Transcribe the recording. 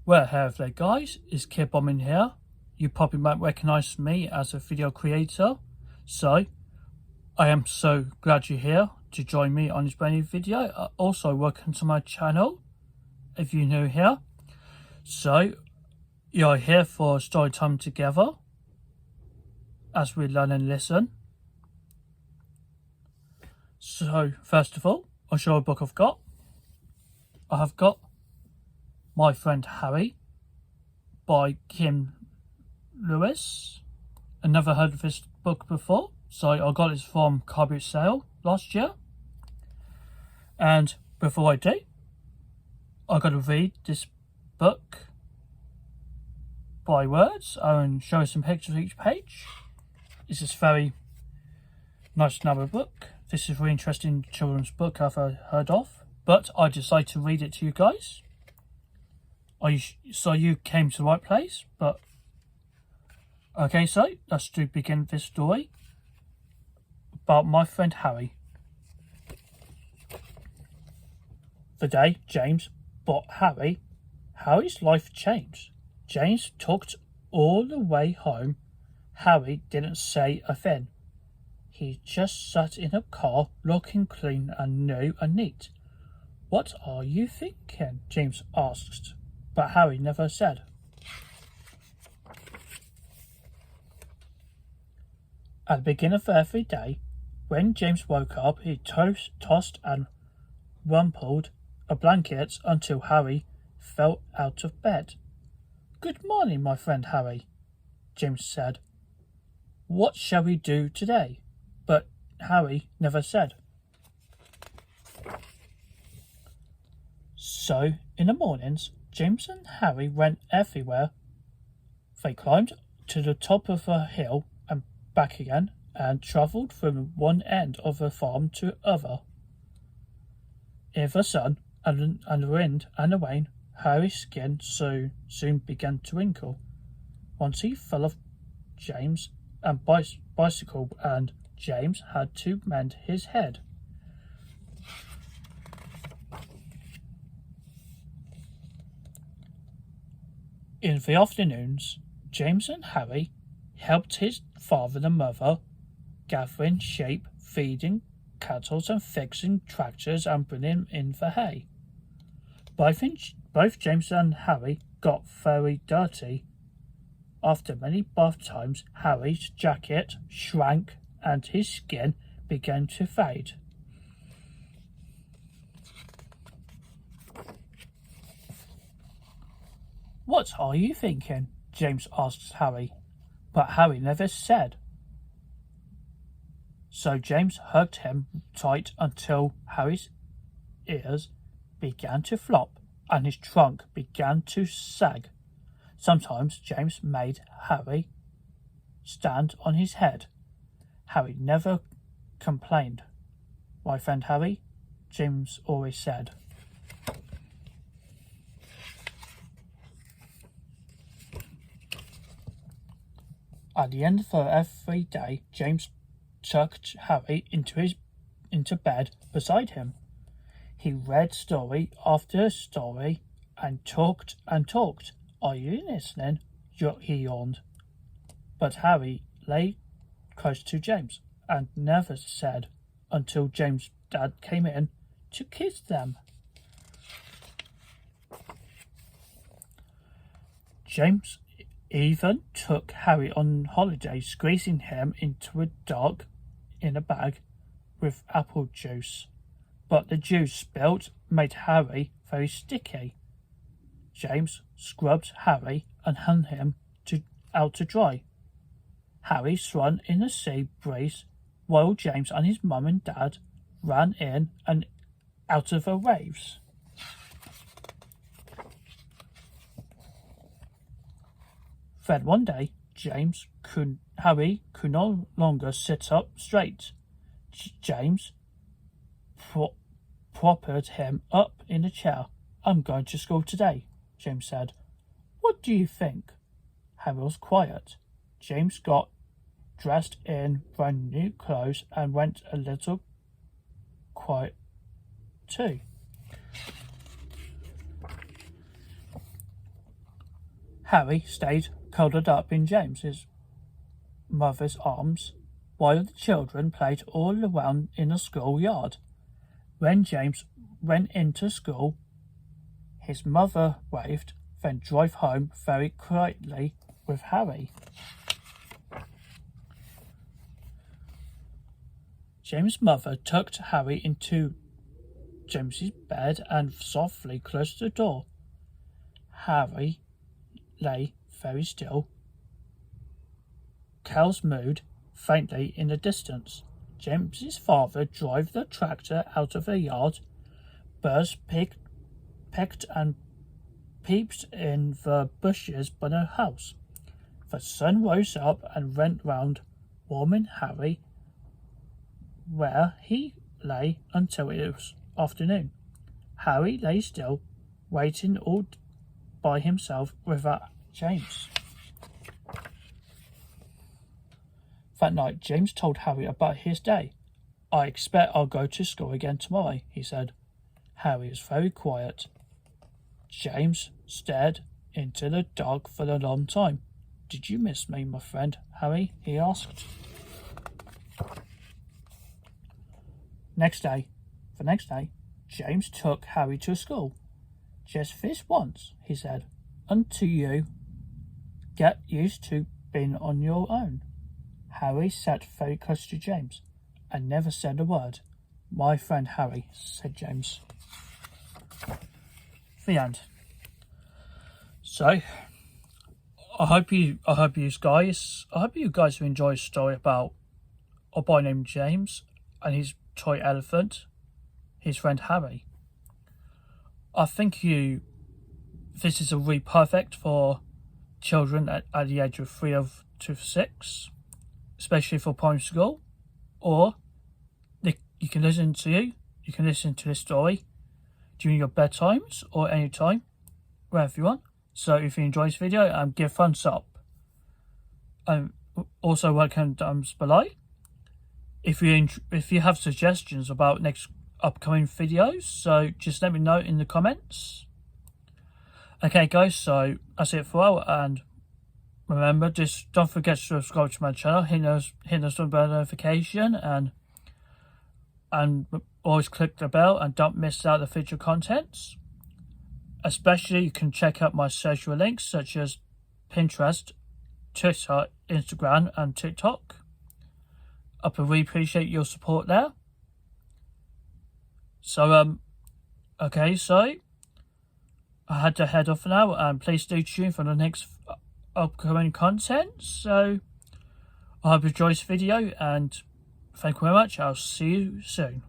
Well, hello there guys, it's Kid Boardman here. You probably might recognise me as a video creator, so I am so glad you're here to join me on this brand new video. Also, welcome to my channel if you're new here. So, you're here for story time together as we learn and listen. So, first of all, I'll show you a book I've got. I have got My Friend Harry by Kim Lewis. I never heard of this book before, so I got it from Carbon Sale last year. And before I do, I got to read this book by words and show you some pictures of each page. This is very nice narrow book. This is a really interesting children's book I've heard of, but I decided to read it to you guys. So you came to the right place, but okay, so let's begin this story about my friend Harry. The day James bought Harry's life changed. James talked all the way home. Harry didn't say a thing. He just sat in a car looking clean and new and neat. "What are you thinking?" James asked. But Harry never said. At the beginning of every day, when James woke up, he tossed and rumpled a blanket until Harry fell out of bed. "Good morning, my friend Harry," James said. "What shall we do today?" But Harry never said. So, in the mornings, James and Harry went everywhere. They climbed to the top of a hill and back again, and travelled from one end of the farm to the other. In the sun and the wind and the rain, Harry's skin soon began to wrinkle. Once he fell off James' and bicycle, and James had to mend his head. In the afternoons, James and Harry helped his father and mother gathering sheep, feeding cattle and fixing tractors and bringing in the hay. Both James and Harry got very dirty. After many bath times, Harry's jacket shrank and his skin began to fade. "What are you thinking?" James asked Harry, but Harry never said. So James hugged him tight until Harry's ears began to flop and his trunk began to sag. Sometimes James made Harry stand on his head. Harry never complained. "My friend Harry," James always said. At the end of every day, James tucked Harry into bed beside him. He read story after story and talked and talked. "Are you listening?" he yawned. But Harry lay close to James and never said until James' dad came in to kiss them. James even took Harry on holiday, squeezing him into in a bag with apple juice. But the juice spilled made Harry very sticky. James scrubbed Harry and hung him out to dry. Harry swam in the sea breeze while James and his mum and dad ran in and out of the waves. Then one day, Harry could no longer sit up straight. James propped him up in a chair. "I'm going to school today," James said. "What do you think?" Harry was quiet. James got dressed in brand new clothes and went a little quiet too. Harry stayed cuddled up in James's mother's arms while the children played all around in the schoolyard. When James went into school, his mother waved, then drove home very quietly with Harry. James' mother tucked Harry into James's bed and softly closed the door. Harry lay very still. Cows mooed faintly in the distance. James's father drove the tractor out of the yard. Birds pecked and peeped in the bushes by the house. The sun rose up and went round, warming Harry where he lay until it was afternoon. Harry lay still, waiting all by himself without James. That night, James told Harry about his day. "I expect I'll go to school again tomorrow," he said. Harry was very quiet. James stared into the dark for a long time. "Did you miss me, my friend, Harry?" he asked. The next day, James took Harry to school. "Just this once," he said, "until you get used to being on your own." Harry sat very close to James and never said a word. "My friend Harry," said James. The end. So, I hope you guys will enjoy a story about a boy named James and his toy elephant, his friend Harry. I think this is a really perfect for children at the age of 3 to 6, especially for primary school, or you can listen to this story during your bedtimes or any time, wherever you want. So if you enjoy this video, give a thumbs up. Also welcome comments below. If you have suggestions about next upcoming videos, so just let me know in the comments. Okay guys, so that's it for now, and remember, just don't forget to subscribe to my channel, hit the bell notification, and always click the bell and don't miss out the future contents. Especially, you can check out my social links such as Pinterest, Twitter, Instagram, and TikTok. I really appreciate your support there. So, okay, so I had to head off now, and please stay tuned for the next upcoming content. So, I hope you enjoyed this video, and thank you very much. I'll see you soon.